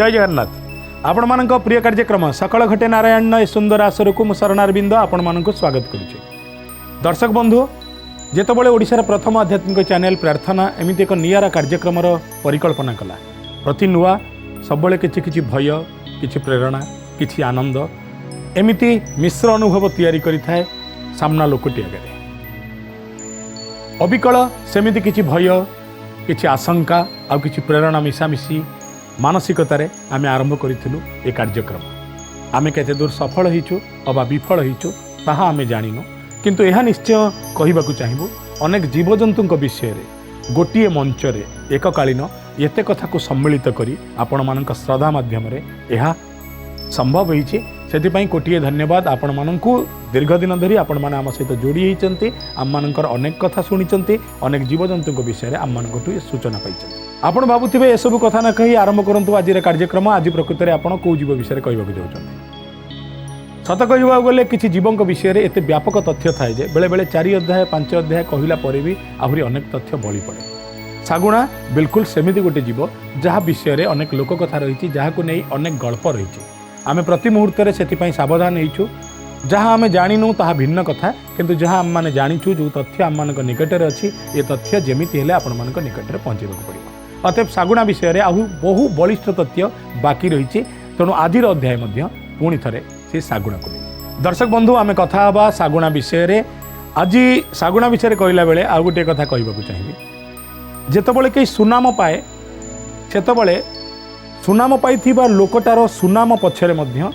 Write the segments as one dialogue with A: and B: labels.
A: जय जगन्नाथ। आपण मानक प्रिय कार्यक्रम सकल घटे नारायण ए सुंदर आसर को मु शरणारविंद आपण मानक स्वागत करुचे। दर्शक बंधु जेतबले ओडिशार प्रथम आध्यात्मिक चैनल प्रार्थना एमिति एक नियारा कार्यक्रम परिकल्पना कला। प्रति नुआ सबले किछि भय किछि प्रेरणा किछि आनंद एमिति मिश्र अनुभव तैयारी करिथाए सामना लोकटी आगे। अबिकल सेमिति किछि भय किछि आशंका आ किछि प्रेरणा मिशामिशी मानसिकतार आम आरंभ करूँ ये कार्यक्रम। आम केते दूर सफल होइछु अबा विफल होइछु ताहा आम जानिनु, किंतु यह निश्चय कहबाकू चाहिबू अनेक जीवजंतु विषय रे गोटिए मंचरे एककालीन एते कथा को सम्मिलित करी आपण मानक श्रद्धा माध्यम यह संभव होइछि। सेतिपई कोटिए धन्यवाद आपण मानकू। दीर्घ दिन धरी आपण माने आम सहित जोड़ी होइचंती, आम मानकर अनेक कथा शुणिचंती, अनेक जीवजंतु विषय आम मानकटू सूचना पाइचंती। आपण भाबुथिबे ए सब कथा न कही आरंभ करंतु आज कार्यक्रम। आज प्रकृत में आपण कौ जीव विषय कहबाकू जाउछंती। सत कहवा गले किछि जीवों विषय एते व्यापक तथ्य थाए जे बेले बेले 4 अध्याय 5 अध्याय कहला परे भी आहुरी अनेक तथ्य बळी पड़े। सागुणा बिल्कुल सेमिति गोटे जीव जहाँ विषय अनेक लोक कथा रही जहाँ नहीं अनेक गल्प रही। आम प्रति मुहूर्त से सावधान होइछु। जहाँ आम जानिनु ताहा भिन्न कथा, किंतु जहाँ आम माने जानिछु जो तथ्य आम मानक निकटरे अछि ये तथ्य जेमिति हेले आपण मानक निकटरे पहुँचेबाक पड़िबो। अतएव सागुणा विषय आहु बहु बलिष्ठ तथ्य बाकी रही। तेणु आज अध्याय पुणी थे से सागुणा को नहीं। दर्शक बंधु आम कथा हवा सागुणा विषय। आज सागुणा विषय कहला बेले आउ गोटे कथा कहबाकू चाहिए। जेतबले कई सुनाम पाए सेतबले सुनाम पाइथिबा लोकटार सुनाम पछरे मध्य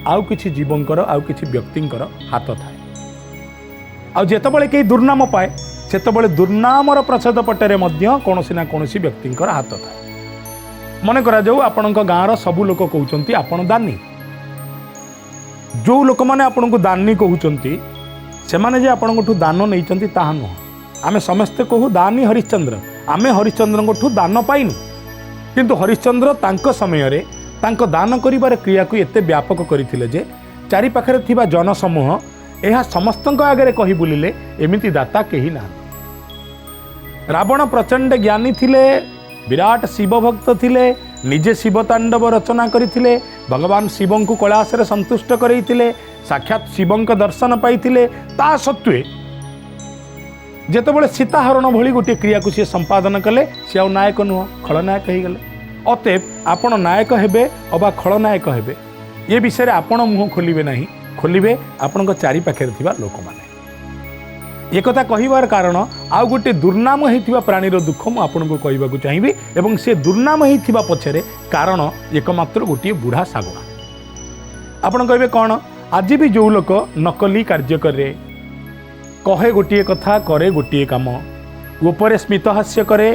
A: आउ किछि जीवंकर आउ किछि व्यक्तिंकर हाथ थाए। आउ जेतबले कई दुर्नाम पाए सेतबले दुर्नामर प्रच्छद पटरे मध्य कौनसी ना कौनसी व्यक्तिंकर हाथ थाए। मन करा जाऊ आपणक गाँर सबु लोक कहउचंती आपण दानी। जो लोक माने आपणको दानी कहउचंती से माने जे आपणकठू दान नैचंती ताहा नुह। आमे समस्ते कहू दानी हरिश्चंद्र। आमे हरिश्चंद्रଙ୍କଠୁ दान पाइनु, किंतु हरिश्चंद्र तांको समय रे तांको दान करिबार क्रिया को एते व्यापक करिथिले जे चारि पाखरे थिबा जनसमूह एहा समस्तଙ୍କ आगरे कहि बुलिले एमिति दाता केही ना। रावण प्रचंड ज्ञानी थिले, विराट शिव भक्त थिले, निजे शिव तांडव रचना करिथिले, भगवान शिवं को कैलाश रे संतुष्ट करैथिले, साक्षात शिवं का दर्शन पाइथिले। ता सत्वे जेतबले सीताहरण भली गोटे क्रिया को सी संपादन कले सी आउ नायक नुह, खलनायक हो गले। अतएव आपण नायक हेबे अबा खलनायक हेबे ये विषय आपण मुह खोलिबे नहीं, खोलिबे आपण चारि पाखरे थिबा लोक माने। ये कथा कहिबार कारण आउ गोटे दुर्नाम होइथिबा प्राणीर दुख मु आपनको कहबाकू चाहिबी। एवं से दुर्नाम होइथिबा पछरे कारण एकमात्र गोटे बुढ़ा सागुणा। आपण कहबे कौन? आज भी जो लोक नकली कार्य करे, कहे गोटे कथा करे गोटे काम, ऊपर स्मित हास्य करे,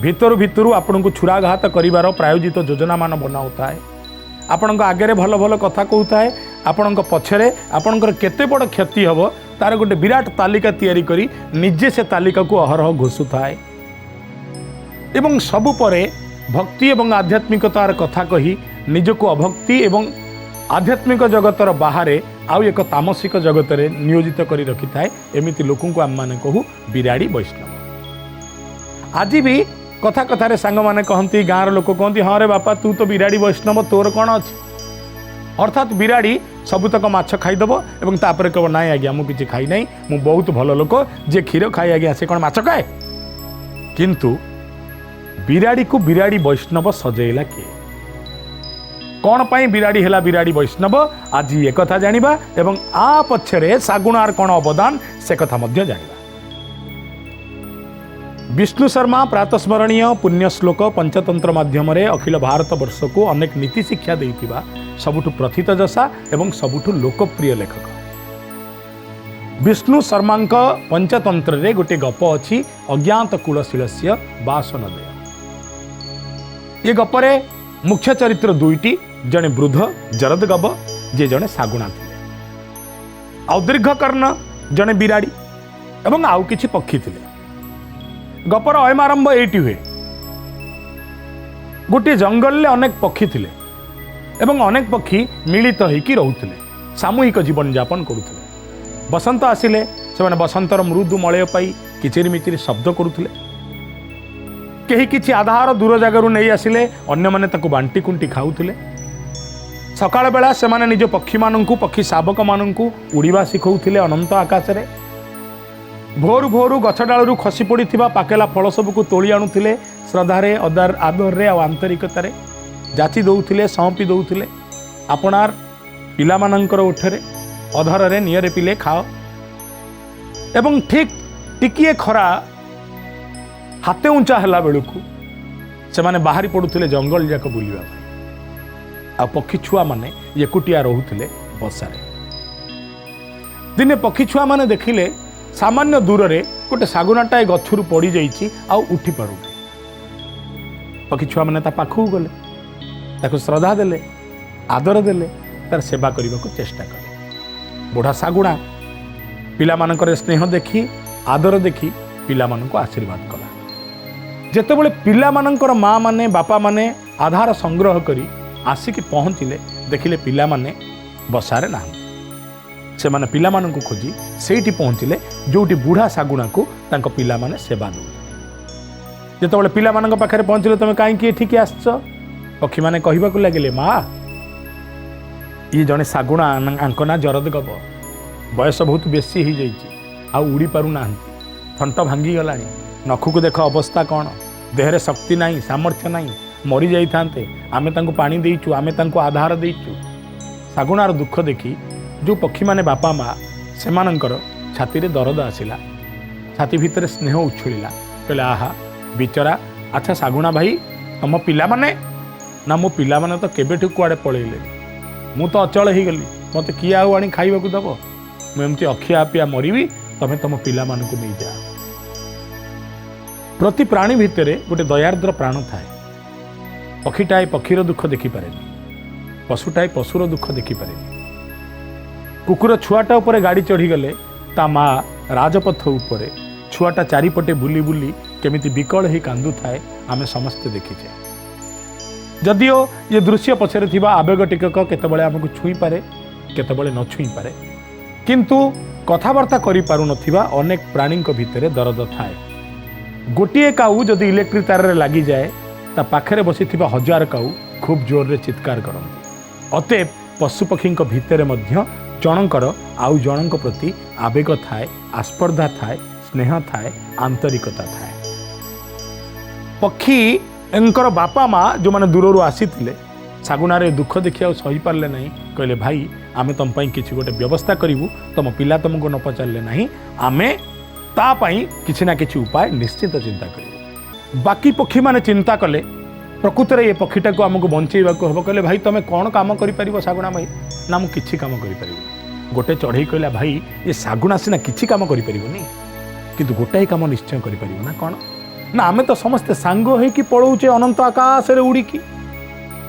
A: भितर भितर आपण को छुराघात करिवार प्रायोजित योजना मान बनाउताए, आपण आगे भल भल कथा कहूए, आपण पछरे आपणकर केते बड़ क्षति हम तार गोटे विराट तालिका तैयारी करी निजे से तालिका को अहरह घोषुए। एवं सबु परे भक्ति एवं आध्यात्मिकतार कथा कही निजको अभक्ति एवं आध्यात्मिक जगतर बाहर आउ एक तामसिक जगत रे नियोजित करी रखि थाए। एमिति लोकन को आम माने कहू बिराड़ी वैष्णव। आज भी कथा कथारे सांग माने कहती, गाँव लोक कहती हाँ रे बापा तू तो बिराड़ी वैष्णव, तोर कौन अच्छी। अर्थात बिराड़ी सबुतक माछ खाईदेव एवं तापर कह ना आज्ञा मु किछि खाई नहीं, मु बहुत भल लोक, जे क्षीर खाई आज्ञा से कौन माछ खाए। किंतु बिराड़ी को बिराड़ी वैष्णव सजेला किए? कौन पाई बिराड़ी हेला बिराड़ी वैष्णव? आज ये कथा जानिबा एवं आ पछरे सागुणार कौन अवदान से कथा मध्य जानिबा। विष्णु शर्मा प्रातस्मरणीय पुण्य श्लोक पंचतंत्र माध्यम अखिल भारत वर्ष को अनेक नीति शिक्षा देइतिबा सबुठु प्रथित जसा एवं सबुठु लोकप्रिय लेखक। विष्णु शर्मा पंचतंत्र रे गोटे गप अछि, अज्ञात कुलशीलस्य वासनदय। ये गपरे मुख्य चरित्र दुईटी, जड़े वृद्ध जरदगव जे जड़े सागुणा थिले, आउ दीर्घकर्ण जड़े बिराड़ी एवं आउ किछि पक्षी थिले। गपर अयमारंभ एटी हुए। गोटे जंगल अनेक पक्षी थिले एवं अनेक पक्षी मिलित होइकी रहुथिले, सामूहिक जीवन यापन करुथिले। बसंत आसिले से बसंतर मृदु मलय पाई किचिरी मिचिरी शब्द करुथिले। कहीं किसी आधार दूर जगार नहीं आसिले अन्य माने ताकू बांटी कुंटी खाऊले। सकाळ बेला से माने निज पक्षी मानू पक्षी शावक मानू उड़ीबा शिखौले अनंत आकाश रे। भोरु भोरु गछ डालू खसी पड़ी पाकेला फल सबको तोली आणुले श्रद्धारे आदर आंतरिकतार जाची दौले सौंपी दौले आपणार पिलामानंकर ओठरे अधर नियरे पिले खाओ। एवं ठीक टिकिए खरा हाथे उंचा है बेलू से माने बाहरी पड़ुले जंगल जाक बुलवा आ पक्षी छुआ माने एकुटिया रोते बसारे। दिने पक्षी छुआ माने देखिले सामान्य दूर रे गोटे शागुनाटाए गछरू पड़ी जाइए आउ उठी पार। पक्षी छुआ माने ता पाखु गले ताको श्रद्धा देले आदर देले तार सेवा करने को चेष्टा कले। बुढ़ा शागुणा पिला मानकर स्नेह देखी आदर देखी पिला मानक आशीर्वाद कला। जेतेबेले पिला मानकर माँ माने बापा माने आधार संग्रह करी आसिकी पहुँचिले देखिले पिला माने बसारे ना से माने पिला मानक खोजी सेठी पहुँचिले जोटी बुढ़ा शागुणा को तांको पिला माने सेवा दो। जेतेबेले पिला मानक पाखरे पहुँचिले तमे काईकि एठिकी आसछ पक्षी माने कहिबाकु लागिले माँ ये जड़े शागुणा आंक ना जरद गब बयस बहुत बेसी हो जाइए आ उड़ी पारू ना थंट भांगी गला नखु को देख अवस्था कौन देहरे शक्ति नहीं सामर्थ्य नहीं मरी जाइए आमे तांको पानी देइचु आमे तांको आधार देइचु। शागुणार दुख देखी जो पक्षी माने बापा माँ से छाती रे दरद आसिला छाती भितर स्नेह उछुला कहले आहा बिचरा अच्छा शागुणा भाई तुम पिला माने ना मो पिला माने तो केबेठु कुआडे पळेइले मु तो अचल हो गली मत किए आनी खाइबा दब मुझे अखिया आपिया मरबी तमें तुम पिला मानू नहीं जा। प्रति प्राणी भितर गोटे दयार्द्र प्राण थाए। पक्षीटाए पक्षीर दुख देखिपारे पशुटाए पशुर दुख देखिपारे। कुकुर छुआटा उपर गाड़ी चढ़ीगले ता माँ राजपथ उपरे छुआटा चारिपटे बुली बुली केमिति विकल ही कांदु थाए आमे समस्ते देखीचे। जदिओ ये दृश्य पछरे थिबा आवेग टिकक केतबेले आमको छुई पारे केतबेले न छुई पारे किंतु कथावार्ता करि पारु नथिबा अनेक प्राणी भितर दर्द थाए। गोटिए काऊ जदि इलेक्ट्रिक तार रे लागी जाए ता पाखरे बसी थिबा हजार काऊ खूब जोर रे चित्कार करती। अतएव पशुपक्षी भितर मध्य जनकर आउ जनक प्रति आवेग थाए आस्पर्धा थाए स्नेह थाए आंतरिकता थाए। पक्षी एंकर बापा माँ जो मैंने दूर आसी शागुणार दुख देखिए सही पारे ना कहले भाई आमे तुम किसी गोटे व्यवस्था करूँ तुम पिला तुमको न पचारे ना आमे तापाई किसी ना किसी उपाय निश्चित चिंता करूँ। बाकी पक्षी माने चिंता कले प्रकृत में ये पक्षीटा को आमको बंचेवा हम कहले भाई तुम कौन काम कर शागुणा भाई ना मुझे किसी काम कर गोटे चढ़ई कहला भाई ये शागुणा सीना किसी काम कर किंतु गोटाए काम निश्चय कर ना कौन ना आमे तो समस्ते सांग होइकी पळौचे अनंत आकाश रे उड़ीकी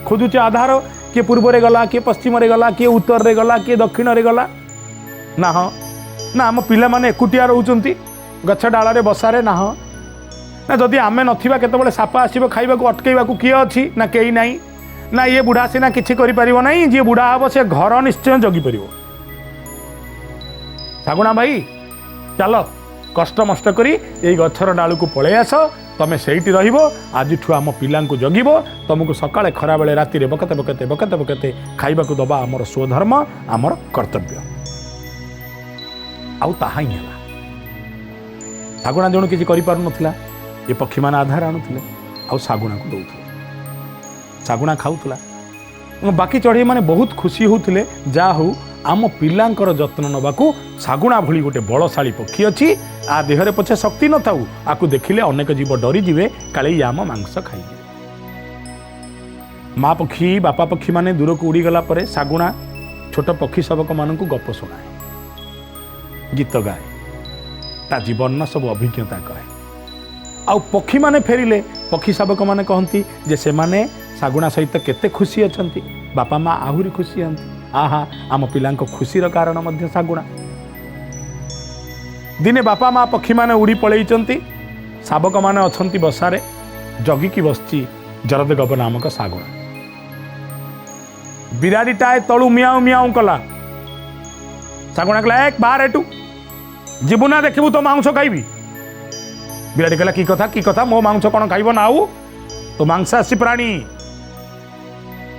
A: खोजुचे आधार किए पूर्व रे गला किए पश्चिम रे गला किए उत्तर रे गला किए दक्षिण रे गला ना हाँ ना आम पिला माने एकुटिया रहउचंती गछ डाला रे बसारे ना हाँ ना जदि आमे नथिबा केतबेले सापा आसीबो खाइबाकू अटकेइबाकू किए अछि ना केही नाही ना ये बुढ़ा सीना किछि करि परिबो नाही जे बुढ़ा हबो से घर निश्चय जगी परिबो। शागुणा भाई चलो कष्ट मष्ट करी ये गछर डालू को पलि आस तमें सेठी रजिठू आम पिला जगिब तुमको सकाଳେ खरा बेले राति बकते बकते बकते बकते खाइबा दबा आमर स्वधर्म आमर कर्तव्य आउ ताहा ही है। शागुणा जन किसी करा ये पक्षी मैंने आधार आणुले आउ शागुणा को दौले शागुणा खाऊला बाकी चढ़ई मैंने बहुत खुशी होते जा हो आम पिलांकर जत्न नबाकू शागुणा भली गोटे बलशाली पक्षी अच्छी आ देहरे पछे शक्ति न थाऊ आकु देखिले अनेक जीव डरी जीवे काले आम मांस खाई। माँ पक्षी बापा पक्षी माने दूर को उड़ी गला परे शागुणा छोट पक्षी सबक मानू गप शुणाए गीत गाए ता जीवन सब अभिज्ञता कहे आउ पक्षी माने फेरिले पक्षी शावक माने कहती जे से माने शागुणा सहित केते खुशी अछंती बापा माँ आहुरी खुशी हंती आहा आम पिला खुशीर कारण मध्य शागुणा। दिने बापा माँ पक्षी माने उड़ी पलैचंती शावक माने अछंती बसारे जगिकी बसची जरद गब नामक शागुणा। बिराड़ीटाए तलू मियाऊ मियाऊ कला शागुणा कहला एक बाहर एटू जीवना देखिबू तो मांस खाइबी ବିରାଡ଼ି କହିଲା କି କଥା ମୋ ମାଂସ କ'ଣ ଖାଇବ ନା ଆଉ ତ ମାଂସାଶୀ ପ୍ରାଣୀ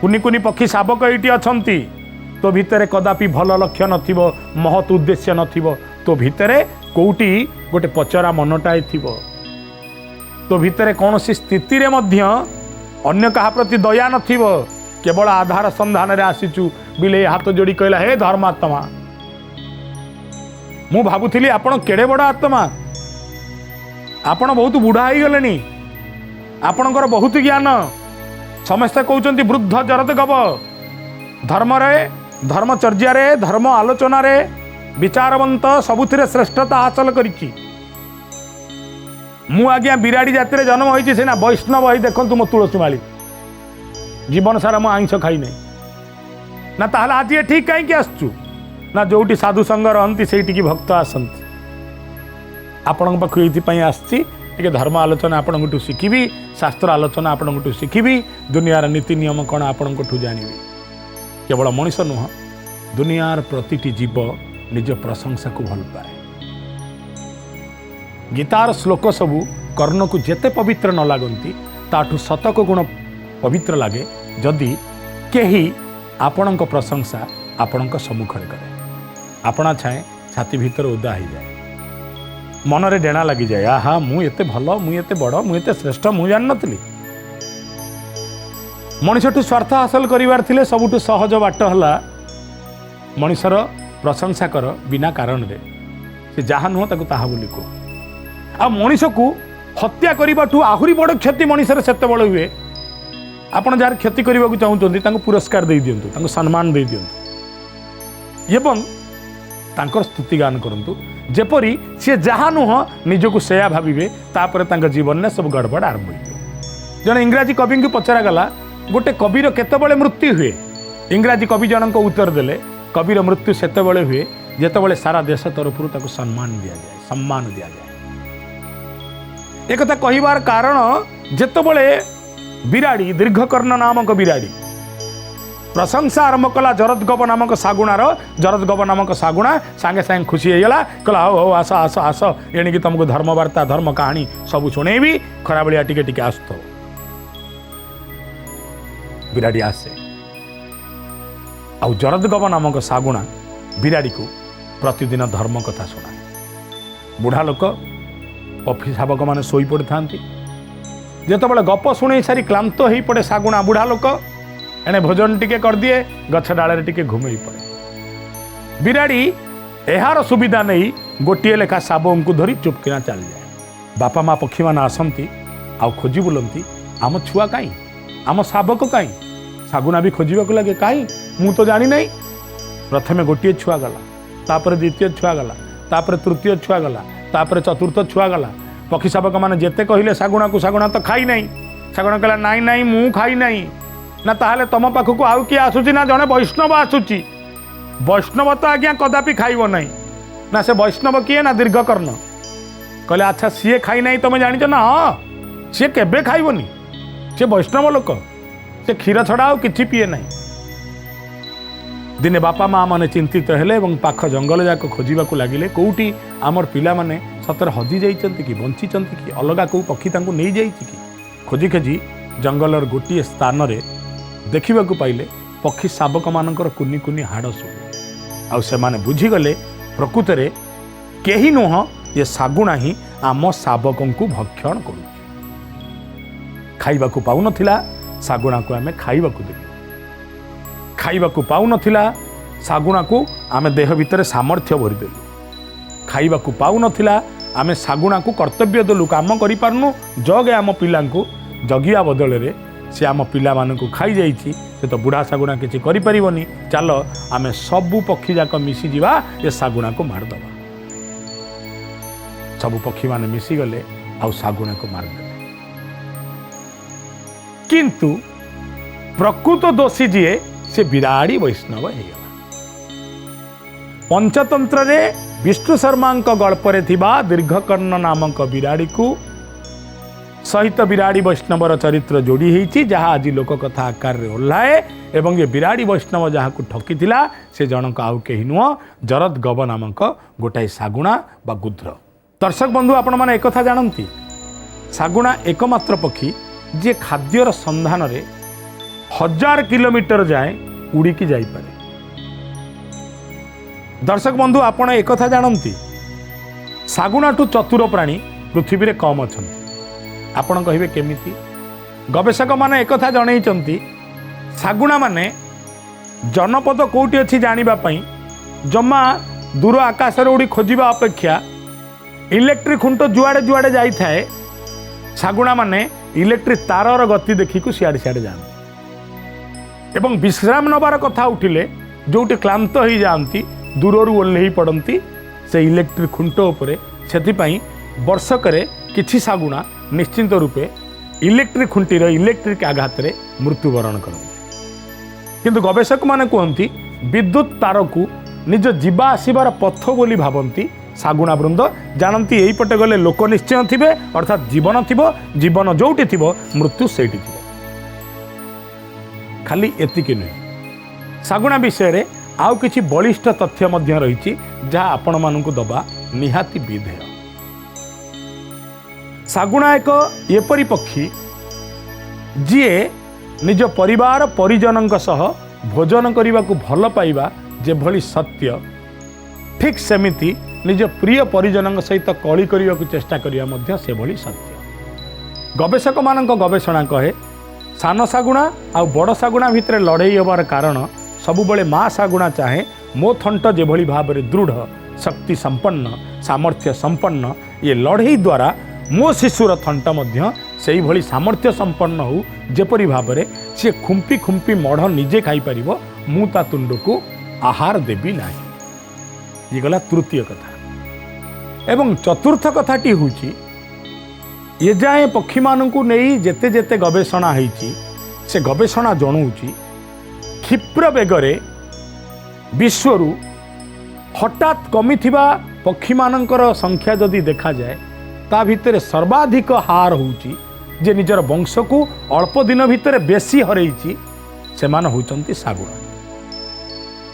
A: କୁନି କୁନି ପକ୍ଷୀ ଶାବକ ଏଇଠି ଅଛନ୍ତି ତୋ ଭିତରେ କଦାପି ଭଲ ଲକ୍ଷ୍ୟ ନଥିବ ମହତ୍ ଉଦ୍ଦେଶ୍ୟ ନଥିବ ତୋ ଭିତରେ କୋଉଠି ଗୋଟେ ପଚରା ମନଟାଏ ଥିବ ତୋ ଭିତରେ କୌଣସି ସ୍ଥିତିରେ ମଧ୍ୟ ଅନ୍ୟ କାହା ପ୍ରତି ଦୟା ନଥିବ କେବଳ ଆଧାର ସନ୍ଧାନରେ ଆସିଛୁ ବିଲେଇ ହାତ ଯୋଡ଼ି କହିଲା ହେ ଧର୍ମାତ୍ମା ମୁଁ ଭାବୁଥିଲି ଆପଣ କେଡ଼େ ବଡ଼ ଆତ୍ମା ଆପଣ ବହୁତ ବୁଢ଼ା ହେଇଗଲେଣି ଆପଣଙ୍କର ବହୁତ ଜ୍ଞାନ ସମସ୍ତେ କହୁଛନ୍ତି ବୃଦ୍ଧ ଜରଦ ଗବ ଧର୍ମରେ ଧର୍ମଚର୍ଯ୍ୟାରେ ଧର୍ମ ଆଲୋଚନାରେ ବିଚାରବନ୍ତ ସବୁଥିରେ ଶ୍ରେଷ୍ଠତା ହାସଲ କରିଛି ମୁଁ ଆଜ୍ଞା ବିରାଡ଼ି ଜାତିରେ ଜନ୍ମ ହୋଇଛି ସିନା ବୈଷ୍ଣବ ହେଇ ଦେଖନ୍ତୁ ମୋ ତୁଳସୀ ମାଳି ଜୀବନ ସାରା ମୁଁ ଆଇଁଷ ଖାଇନାହିଁ ନା ତାହେଲେ ଆଜି ଏଠିକି କାହିଁକି ଆସୁଛୁ ନା ଯୋଉଠି ସାଧୁ ସଂଘ ରହନ୍ତି ସେଇଠିକି ଭକ୍ତ ଆସନ୍ତି ଆପଣଙ୍କ ପାଖକୁ ଏଇଥିପାଇଁ ଆସିଛି ଟିକେ ଧର୍ମ ଆଲୋଚନା ଆପଣଙ୍କଠୁ ଶିଖିବି ଶାସ୍ତ୍ର ଆଲୋଚନା ଆପଣଙ୍କଠୁ ଶିଖିବି ଦୁନିଆର ନୀତି ନିୟମ କ'ଣ ଆପଣଙ୍କଠୁ ଜାଣିବି କେବଳ ମଣିଷ ନୁହଁ ଦୁନିଆର ପ୍ରତିଟି ଜୀବ ନିଜ ପ୍ରଶଂସାକୁ ଭଲ ପାଏ ଗୀତାର ଶ୍ଲୋକ ସବୁ କର୍ଣ୍ଣକୁ ଯେତେ ପବିତ୍ର ନ ଲାଗନ୍ତି ତାଠୁ ଶତକ ଗୁଣ ପବିତ୍ର ଲାଗେ ଯଦି କେହି ଆପଣଙ୍କ ପ୍ରଶଂସା ଆପଣଙ୍କ ସମ୍ମୁଖରେ କରେ ଆପଣା ଛାଏଁ ଛାତି ଭିତରେ ଓଦା ହେଇଯାଏ ମନରେ ଡେଣା ଲାଗିଯାଏ ଆହା ମୁଁ ଏତେ ଭଲ ମୁଁ ଏତେ ବଡ଼ ମୁଁ ଏତେ ଶ୍ରେଷ୍ଠ ମୁଁ ଜାଣିନଥିଲି ମଣିଷଠୁ ସ୍ୱାର୍ଥ ହାସଲ କରିବାର ଥିଲେ ସବୁଠୁ ସହଜ ବାଟ ହେଲା ମଣିଷର ପ୍ରଶଂସା କର ବିନା କାରଣରେ ସେ ଯାହା ନୁହଁ ତାକୁ ତାହା ବୋଲି କୁହ ଆଉ ମଣିଷକୁ ହତ୍ୟା କରିବାଠୁ ଆହୁରି ବଡ଼ କ୍ଷତି ମଣିଷର ସେତେବେଳେ ହୁଏ ଆପଣ ଯାହାର କ୍ଷତି କରିବାକୁ ଚାହୁଁଛନ୍ତି ତାଙ୍କୁ ପୁରସ୍କାର ଦେଇଦିଅନ୍ତୁ ତାଙ୍କୁ ସମ୍ମାନ ଦେଇଦିଅନ୍ତୁ ଏବଂ ତାଙ୍କର ସ୍ତୁତିଗାନ କରନ୍ତୁ ଯେପରି ସିଏ ଯାହା ନୁହଁ ନିଜକୁ ସେୟା ଭାବିବେ ତାପରେ ତାଙ୍କ ଜୀବନରେ ସବୁ ଗଡ଼ବଡ଼ ଆରମ୍ଭ ହୋଇଯିବ ଜଣେ ଇଂରାଜୀ କବିଙ୍କୁ ପଚରାଗଲା ଗୋଟେ କବିର କେତେବେଳେ ମୃତ୍ୟୁ ହୁଏ ଇଂରାଜୀ କବି ଜଣଙ୍କ ଉତ୍ତର ଦେଲେ କବିର ମୃତ୍ୟୁ ସେତେବେଳେ ହୁଏ ଯେତେବେଳେ ସାରା ଦେଶ ତରଫରୁ ତାକୁ ସମ୍ମାନ ଦିଆଯାଏ ଏକଥା କହିବାର କାରଣ ଯେତେବେଳେ ବିରାଡ଼ି ଦୀର୍ଘକର୍ଣ୍ଣ ନାମକ ବିରାଡ଼ି ପ୍ରଶଂସା ଆରମ୍ଭ କଲା ଜରଦଗବ ନାମକ ଶାଗୁଣାର ଜରଦଗବ ନାମକ ଶାଗୁଣା ସାଙ୍ଗେ ସାଙ୍ଗେ ଖୁସି ହେଇଗଲା କହିଲା ହଉ ହଉ ଆସ ଆସ ଆସ ଏଣିକି ତମକୁ ଧର୍ମବାର୍ତ୍ତା ଧର୍ମ କାହାଣୀ ସବୁ ଶୁଣେଇବି ଖରାବେଳିଆ ଟିକେ ଟିକେ ଆସୁଥିବ ବିରାଡ଼ି ଆସେ ଆଉ ଜରଦଗବ ନାମକ ଶାଗୁଣା ବିରାଡ଼ିକୁ ପ୍ରତିଦିନ ଧର୍ମ କଥା ଶୁଣାଏ ବୁଢ଼ା ଲୋକ ପକ୍ଷୀ ଶାବକମାନେ ଶୋଇ ପଡ଼ିଥାନ୍ତି ଯେତେବେଳେ ଗପ ଶୁଣେଇ ସାରି କ୍ଳାନ୍ତ ହେଇପଡ଼େ ଶାଗୁଣା ବୁଢ଼ା ଲୋକ ଏଣେ ଭୋଜନ ଟିକେ କରିଦିଏ ଗଛ ଡାଳରେ ଟିକେ ଘୁମେଇ ପଡ଼େ ବିରାଡ଼ି ଏହାର ସୁବିଧା ନେଇ ଗୋଟିଏ ଲେଖା ଶାବକଙ୍କୁ ଧରି ଚୁପକିନା ଚାଲିଯାଏ ବାପା ମା ପକ୍ଷୀମାନେ ଆସନ୍ତି ଆଉ ଖୋଜି ବୁଲନ୍ତି ଆମ ଛୁଆ କାହିଁ ଆମ ଶାବକ କାହିଁ ଶାଗୁଣା ବି ଖୋଜିବାକୁ ଲାଗେ କାହିଁ ମୁଁ ତ ଜାଣିନାହିଁ ପ୍ରଥମେ ଗୋଟିଏ ଛୁଆ ଗଲା ତାପରେ ଦ୍ୱିତୀୟ ଛୁଆ ଗଲା ତାପରେ ତୃତୀୟ ଛୁଆ ଗଲା ତାପରେ ଚତୁର୍ଥ ଛୁଆ ଗଲା ପକ୍ଷୀ ଶାବକମାନେ ଯେତେ କହିଲେ ଶାଗୁଣାକୁ ଶାଗୁଣା ତ ଖାଇ ନାହିଁ ଶାଗୁଣା କହିଲା ନାଇଁ ନାଇଁ ମୁଁ ଖାଇ ନାହିଁ ନା ତାହେଲେ ତମ ପାଖକୁ ଆଉ କିଏ ଆସୁଛି ନା ଜଣେ ବୈଷ୍ଣବ ଆସୁଛି ବୈଷ୍ଣବ ତ ଆଜ୍ଞା କଦାପି ଖାଇବ ନାହିଁ ନା ସେ ବୈଷ୍ଣବ କିଏ ନା ଦୀର୍ଘକର୍ଣ୍ଣ କହିଲେ ଆଚ୍ଛା ସିଏ ଖାଇ ନାହିଁ ତମେ ଜାଣିଛ ନା ହଁ ସିଏ କେବେ ଖାଇବନି ସେ ବୈଷ୍ଣବ ଲୋକ ସେ କ୍ଷୀର ଛଡ଼ା ଆଉ କିଛି ପିଏ ନାହିଁ ଦିନେ ବାପା ମା ମାନେ ଚିନ୍ତିତ ହେଲେ ଏବଂ ପାଖ ଜଙ୍ଗଲ ଯାକ ଖୋଜିବାକୁ ଲାଗିଲେ କୋଉଠି ଆମର ପିଲାମାନେ ସତରେ ହଜି ଯାଇଛନ୍ତି କି ବଞ୍ଚିଛନ୍ତି କି ଅଲଗା କେଉଁ ପକ୍ଷୀ ତାଙ୍କୁ ନେଇଯାଇଛି କି ଖୋଜି ଖୋଜି ଜଙ୍ଗଲର ଗୋଟିଏ ସ୍ଥାନରେ ଦେଖିବାକୁ ପାଇଲେ ପକ୍ଷୀ ଶାବକମାନଙ୍କର କୁନି କୁନି ହାଡ଼ ସବୁ ଆଉ ସେମାନେ ବୁଝିଗଲେ ପ୍ରକୃତରେ କେହି ନୁହଁ ଏ ଶାଗୁଣା ହିଁ ଆମ ଶାବକଙ୍କୁ ଭକ୍ଷଣ କରୁଛି ଖାଇବାକୁ ପାଉନଥିଲା ଶାଗୁଣାକୁ ଆମେ ଖାଇବାକୁ ଦେଲୁ ଖାଇବାକୁ ପାଉନଥିଲା ଶାଗୁଣାକୁ ଆମେ ଦେହ ଭିତରେ ସାମର୍ଥ୍ୟ ଭରିଦେଲୁ ଖାଇବାକୁ ପାଉନଥିଲା ଆମେ ଶାଗୁଣାକୁ କର୍ତ୍ତବ୍ୟ ଦେଲୁ କାମ କରିପାରୁନୁ ଜଗେ ଆମ ପିଲାଙ୍କୁ ଜଗିବା ବଦଳରେ ସେ ଆମ ପିଲାମାନଙ୍କୁ ଖାଇଯାଇଛି ସେ ତ ବୁଢ଼ା ଶାଗୁଣା କିଛି କରିପାରିବନି ଚାଲ ଆମେ ସବୁ ପକ୍ଷୀ ଯାକ ମିଶିଯିବା ଏ ଶାଗୁଣାକୁ ମାରିଦେବା ସବୁ ପକ୍ଷୀମାନେ ମିଶିଗଲେ ଆଉ ଶାଗୁଣାକୁ ମାରିଦେଲେ କିନ୍ତୁ ପ୍ରକୃତ ଦୋଷୀ ଯିଏ ସେ ବିରାଡ଼ି ବୈଷ୍ଣବ ହେଇଗଲା ପଞ୍ଚତନ୍ତ୍ରରେ ବିଷ୍ଣୁ ଶର୍ମାଙ୍କ ଗଳ୍ପରେ ଥିବା ଦୀର୍ଘକର୍ଣ୍ଣ ନାମକ ବିରାଡ଼ିକୁ ସହିତ ବିରାଡ଼ି ବୈଷ୍ଣବର ଚରିତ୍ର ଯୋଡ଼ି ହେଇଛି ଯାହା ଆଜି ଲୋକକଥା ଆକାରରେ ଓହ୍ଲାଏ ଏବଂ ଏ ବିରାଡ଼ି ବୈଷ୍ଣବ ଯାହାକୁ ଠକିଥିଲା ସେ ଜଣକ ଆଉ କେହି ନୁହଁ ଜରଦଗବ ନାମକ ଗୋଟାଏ ଶାଗୁଣା ବା ଗୁଧ୍ର दर्शक बंधु आपण मैंने एक जानती शागुणा एकमात्र पक्षी जे खाद्यर संधान रे 1000 किलोमीटर जाए उड़ीकी जाइपारे। दर्शक बंधु आपण एक जानती शागुणाठू चतुर प्राणी पृथ्वी रे कम अच्छा। आपण कहे केमिति? गवेषक माने एक जनई शागुणा माने जनपद कौटी अच्छी जानापी जमा दूर आकाश उड़ी खोजा अपेक्षा इलेक्ट्रिक खुंट जुआड़े जुआड़े जाई थाए शागुणा माने इलेक्ट्रिक तारर गति देखिक सियाड़े सियाड़े जाती एवं विश्राम नबार कथा उठिले जोटी क्लांत हो जाती दूर ओल्हे पड़ती से इलेक्ट्रिक खुंट उपरे से वर्षकरे किछि शागुणा निश्चिंत रूपे इलेक्ट्रिक खुंटीर इलेक्ट्रिक आघात रे मृत्युवरण करते। किंतु गवेषक माने कहती विद्युत तार को निज जीवा आसबार पथ बोली भावती शागुणा वृंद जानती यही पटे गले लोक निश्चय थिबे अर्थात जीवन थिबो जीवन जोटी थिबो मृत्यु सेठी थिबो। खाली एतिकी नुहे शागुणा विषय रे आउ किछि बलिष्ठ तथ्य मध्य रहिछि जहा आपण मानकु दबा निहाती विधेय। शागुणा एक एपरी पक्षी जीए निज परिवार परिजनक सह भोजन करने को भल पाइबा जे भली सत्य ठीक सेमिति निज प्रिय परिजन सहित कली करने को चेष्टा करिया मध्य से भली सत्य। गवेषक मानक गवेषणा कहे सान शागुणा आ बड़ शागुणा भितर लड़ई हबार कारण सबुबले माँ शागुणा चाहे मो थंट जेभली भाव में दृढ़ शक्ति संपन्न सामर्थ्य संपन्न ये लड़ई द्वारा मो शिशुर थंट मध्य से ही भली सामर्थ्य संपन्न हो जेपरी भाव में सी खुंपी खुंपी मढ़ निजे खाई परिबो मु ता तुंड को आहार देवी नाही। ये गला तृतीय कथा। एवं चतुर्थ कथाटी होची ये जाए पक्षी मानकु नहीं जेते जेते गवेषणा होईची से गवेषणा जणाऊची क्षिप्र बेगरे विश्वरु हठात कमिथिबा पक्षी मानकर संख्या जदि देखा जाए ता भितर सर्वाधिक हार होची जे निजर वंश को अल्प दिन भितर बेसी हरैची सेमान होचंती शागुणा।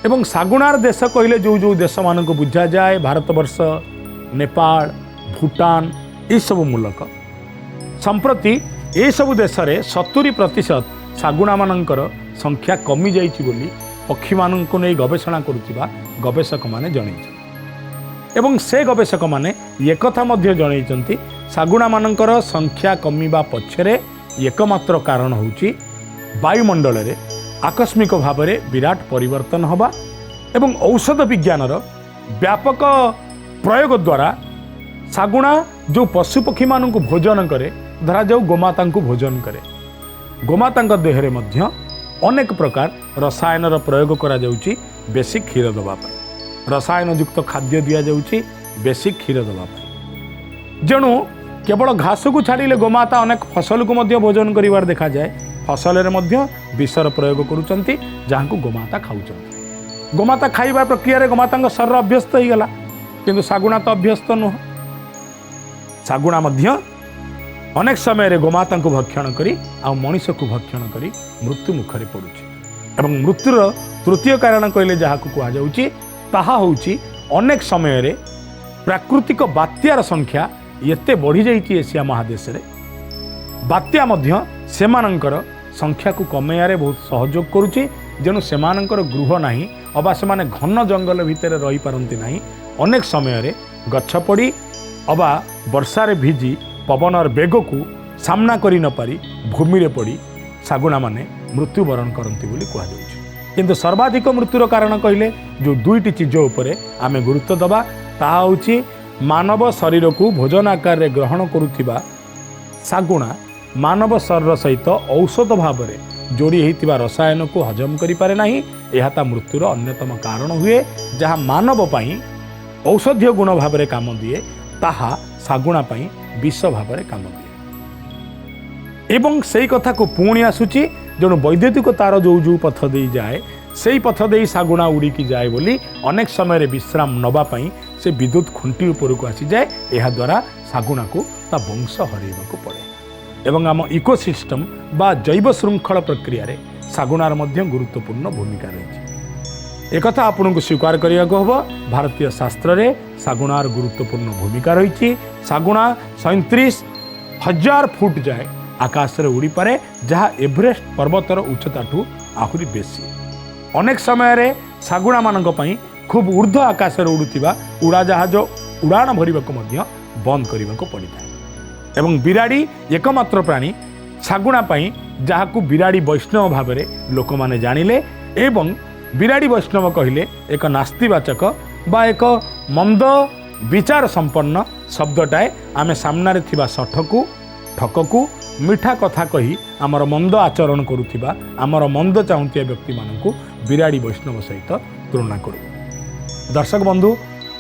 A: एवं शागुणार देश कहले जो जो देश मान को बुझा जाए भारतवर्ष नेपाल भूटान ये सब मूलक संप्रति ये सब देश में 70% शागुणा मानकर संख्या कमी जाइछि बोली पक्षी मानक नहीं गवेषणा करुवा गवेषक माने जणैछन्। एवं से गवेषक माने ये कथा मध्य जणैछन्ति शागुणा मानकर संख्या कमिबा पछरे एकमात्र कारण होची वायुमंडल रे आकस्मिक भाव में विराट परिवर्तन हवा एवं औषध विज्ञानर व्यापक प्रयोग द्वारा शागुणा जो पशु पक्षी मानक भोजन करे धरा जाऊ गोमाता को भोजन करे गोमाता देहरे मध्य अनेक प्रकार रसायनर प्रयोग करा जाउची बेसी क्षीर दबा पाई रसायन युक्त खाद्य दिया जाउची बेसी क्षीर दबा पाई जेणु केवल घास को छाड़िले गोमाता अनेक फसल को मध्य भोजन करिवार देखा जाए फसल रे मध्य विषर प्रयोग करुचंती जहाँ को गोमाता खाउचंती गोमाता खाइबा प्रक्रिया रे गोमाता शरीर अभ्यस्त हो गला किंतु शागुणा तो अभ्यस्त नुह शागुणा मध्य अनेक समय रे गोमाता को भक्षण करी आ मनुष्य को भक्षण करी मृत्यु मुखरे पड़ुछि एवं मृत्युर तृतीय कारण कहले जहाँ को कहा जाउछि ताहा होउछि अनेक समय रे प्राकृतिक बात्यार संख्या एते बढ़ी जाइछि एशिया महादेश रे बात्या मध्य सेमानंकर संख्या को कमेयारे बहुत सहयोग करुछि जेणु सेमानंकर गृह नाही अबा सेमाने घन जंगल भितर रही पारंती नाही अनेक समय रे गछ पड़ी अबा वर्षा रे भिजी पवनर बेग को सामना करि न पारी भूमि रे पड़ी शागुणा माने मृत्युवरण करंती बोली कहा जाउछि। किंतु सर्वाधिक मृत्युर कारण कहले जो दुईटी चीज उपरे आमे गुरुत्व दबा ताहा होछि मानव शरीर को भोजन आकार रे ग्रहण करुथिबा शागुणा मानव शरीर सहित औषध भाव में जोड़ी होता रसायन को हजम करें ना यह ता मृत्युर अन्यतम कारण हुए जहाँ मानव पाई औषधीय गुण भाव में काम दिए ताहा शागुणा पाई विष भाव में काम दिए एवं से कथा को पुणी आसूची जेणु वैद्युतिक तार जो जो पथ दे जाए से पथ दे शागुणा उड़ीकी जाए बोली अनेक समय विश्राम नवापाई से विद्युत खुंटी उपरक आसी जाए यह द्वारा शागुणा को ता वंश हरैबा पड़े एवं आम इकोसिस्टम बा जैव श्रृंखल प्रक्रिया रे शागुणार मध्य गुरुत्वपूर्ण भूमिका रही एक आपन को स्वीकार करने को हम भारतीय शास्त्र रे ଶାଗୁଣାର ଗୁରୁତ୍ୱପୂର୍ଣ୍ଣ ଭୂମିକା ରହିଛି। ଶାଗୁଣା 37,000 ଫୁଟ ଯାଏ ଆକାଶରେ ଉଡ଼ିପାରେ, ଯାହା ଏଭରେଷ୍ଟ ପର୍ବତର ଉଚ୍ଚତାଠୁ ଆହୁରି ବେଶୀ। ଅନେକ ସମୟରେ ଶାଗୁଣାମାନଙ୍କ ପାଇଁ ଖୁବ୍ ଉର୍ଦ୍ଧ୍ୱ ଆକାଶରେ ଉଡ଼ୁଥିବା ଉଡ଼ାଜାହାଜ ଉଡ଼ାଣ ଭରିବାକୁ ମଧ୍ୟ ବନ୍ଦ କରିବାକୁ ପଡ଼ିଥାଏ। ଏବଂ ବିରାଡ଼ି ଏକମାତ୍ର ପ୍ରାଣୀ ଶାଗୁଣା ପାଇଁ ଯାହାକୁ ବିରାଡ଼ି ବୈଷ୍ଣବ ଭାବରେ ଲୋକମାନେ ଜାଣିଲେ। ଏବଂ ବିରାଡ଼ି ବୈଷ୍ଣବ କହିଲେ ଏକ ନାସ୍ତିବାଚକ ବା ଏକ ମନ୍ଦ ବିଚାର ସମ୍ପନ୍ନ ଶବ୍ଦଟାଏ। ଆମେ ସାମ୍ନାରେ ଥିବା ଶଠକୁ ଠକକୁ ମିଠା କଥା କହି ଆମର ମନ୍ଦ ଆଚରଣ କରୁଥିବା, ଆମର ମନ୍ଦ ଚାହୁଁଥିବା ବ୍ୟକ୍ତିମାନଙ୍କୁ ବିରାଡ଼ି ବୈଷ୍ଣବ ସହିତ ତୁଳନା କରୁ। ଦର୍ଶକ ବନ୍ଧୁ,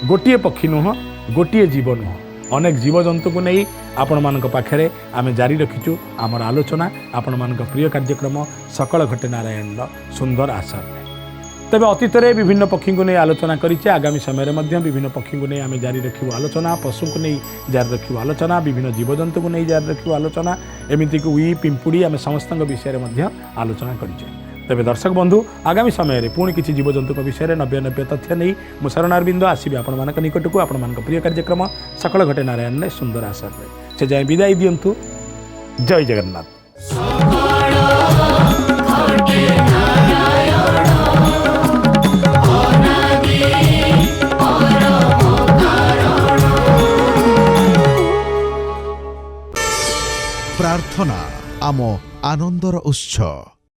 A: ଗୋଟିଏ ପକ୍ଷୀ ନୁହଁ, ଗୋଟିଏ ଜୀବ ନୁହଁ, ଅନେକ ଜୀବଜନ୍ତୁଙ୍କୁ ନେଇ ଆପଣମାନଙ୍କ ପାଖରେ ଆମେ ଜାରି ରଖିଛୁ ଆମର ଆଲୋଚନା, ଆପଣମାନଙ୍କ ପ୍ରିୟ କାର୍ଯ୍ୟକ୍ରମ ସକଳ ଘଟେ ନାରାୟଣର ସୁନ୍ଦର ଆଶୟରେ। ତେବେ ଅତୀତରେ ବିଭିନ୍ନ ପକ୍ଷୀଙ୍କୁ ନେଇ ଆଲୋଚନା କରିଛେ, ଆଗାମୀ ସମୟରେ ମଧ୍ୟ ବିଭିନ୍ନ ପକ୍ଷୀଙ୍କୁ ନେଇ ଆମେ ଜାରି ରଖିବୁ ଆଲୋଚନା, ପଶୁଙ୍କୁ ନେଇ ଜାରି ରଖିବୁ ଆଲୋଚନା, ବିଭିନ୍ନ ଜୀବଜନ୍ତୁଙ୍କୁ ନେଇ ଜାରି ରଖିବୁ ଆଲୋଚନା, ଏମିତିକି ଉଇ ପିମ୍ପୁଡ଼ି ଆମେ ସମସ୍ତଙ୍କ ବିଷୟରେ ମଧ୍ୟ ଆଲୋଚନା କରିଛେ। ତେବେ ଦର୍ଶକ ବନ୍ଧୁ, ଆଗାମୀ ସମୟରେ ପୁଣି କିଛି ଜୀବଜନ୍ତୁଙ୍କ ବିଷୟରେ ନବ୍ୟ ତଥ୍ୟ ନେଇ ମୁଁ ଶରଣାରବିନ୍ଦ ଆସିବି ଆପଣମାନଙ୍କ ନିକଟକୁ, ଆପଣମାନଙ୍କ ପ୍ରିୟ କାର୍ଯ୍ୟକ୍ରମ ସକଳ ଘଟେ ନାରାୟଣରେ ସୁନ୍ଦର ଆଶୟରେ। ସେ ଯାଏଁ ବିଦାୟ ଦିଅନ୍ତୁ। ଜୟ ଜଗନ୍ନାଥ।
B: प्रार्थना आम आनंदर उत्स।